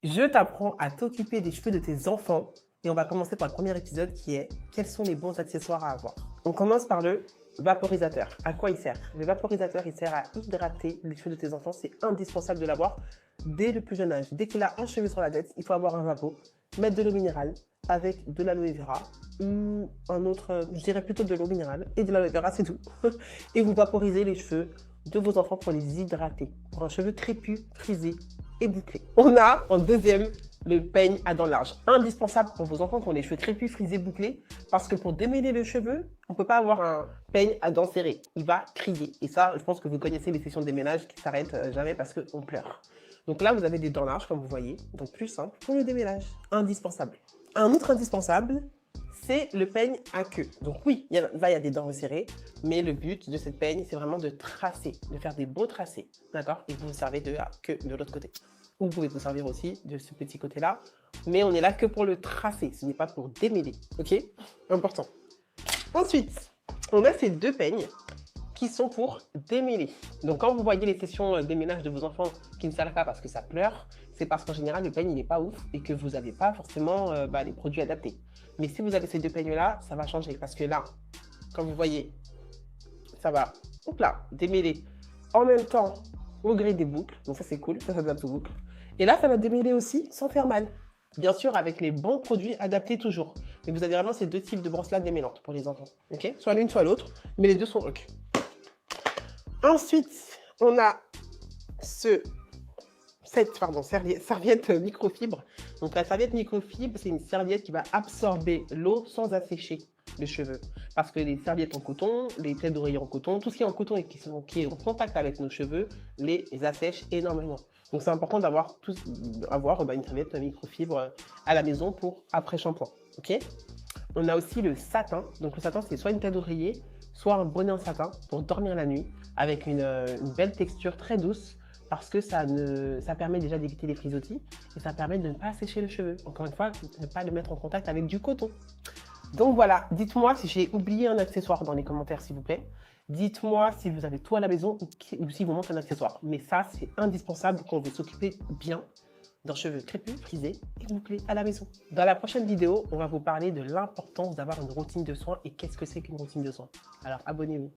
Je t'apprends à t'occuper des cheveux de tes enfants et on va commencer par le premier épisode qui est quels sont les bons accessoires à avoir. On commence par le vaporisateur. À quoi il sert? Le vaporisateur, il sert à hydrater les cheveux de tes enfants. C'est indispensable de l'avoir dès le plus jeune âge. Dès qu'il a un cheveu sur la tête, il faut avoir un vapo, mettre de l'eau minérale avec de l'aloe vera ou un autre, je dirais plutôt de l'eau minérale et de l'aloe vera, c'est tout. Et vous vaporisez les cheveux de vos enfants pour les hydrater. Pour un cheveu crépus, frisé et bouclé. On a en deuxième le peigne à dents larges. Indispensable pour vos enfants qui ont les cheveux crépus, frisés, bouclés, parce que pour démêler le cheveu, on ne peut pas avoir un peigne à dents serrées. Il va crier. Et ça, je pense que vous connaissez les sessions de déménage qui s'arrêtent jamais parce qu'on pleure. Donc là, vous avez des dents larges, comme vous voyez. Donc plus simple pour le démêlage. Indispensable. Un autre indispensable, c'est le peigne à queue. Donc oui, il y a des dents resserrées, mais le but de cette peigne, c'est vraiment de tracer, de faire des beaux tracés, d'accord? Et vous vous servez de la queue de l'autre côté. Vous pouvez vous servir aussi de ce petit côté-là, mais on est là que pour le tracer, ce n'est pas pour démêler, ok? Important. Ensuite, on a ces deux peignes qui sont pour démêler. Donc quand vous voyez les sessions déménage de vos enfants qui ne servent pas parce que ça pleure, c'est parce qu'en général le peigne il n'est pas ouf et que vous n'avez pas forcément les produits adaptés. Mais si vous avez ces deux peignes là, ça va changer parce que là, comme vous voyez, ça va, hop là, démêler en même temps au gré des boucles. Donc ça c'est cool, ça s'adapte aux boucles. Et là ça va démêler aussi sans faire mal. Bien sûr avec les bons produits adaptés toujours. Mais vous avez vraiment ces deux types de brosses là démêlantes pour les enfants. Ok? Soit l'une soit l'autre, mais les deux sont ok. Ensuite, on a cette serviette microfibre. Donc la serviette microfibre, c'est une serviette qui va absorber l'eau sans assécher les cheveux. Parce que les serviettes en coton, les têtes d'oreiller en coton, tout ce qui est en coton et qui est en contact avec nos cheveux, les assèche énormément. Donc c'est important d'avoir une serviette microfibre à la maison pour après shampoing. Ok? On a aussi le satin. Donc le satin, c'est soit une tête d'oreiller, soit un bonnet en satin pour dormir la nuit avec une belle texture très douce parce que ça permet déjà d'éviter les frisottis et ça permet de ne pas assécher le cheveu. Encore une fois, ne pas le mettre en contact avec du coton. Donc voilà, dites-moi si j'ai oublié un accessoire dans les commentaires s'il vous plaît. Dites-moi si vous avez tout à la maison ou si vous manque un accessoire. Mais ça, c'est indispensable quand on veut s'occuper bien d'un cheveu crépus, frisé et bouclé à la maison. Dans la prochaine vidéo, on va vous parler de l'importance d'avoir une routine de soins et qu'est-ce que c'est qu'une routine de soins. Alors abonnez-vous.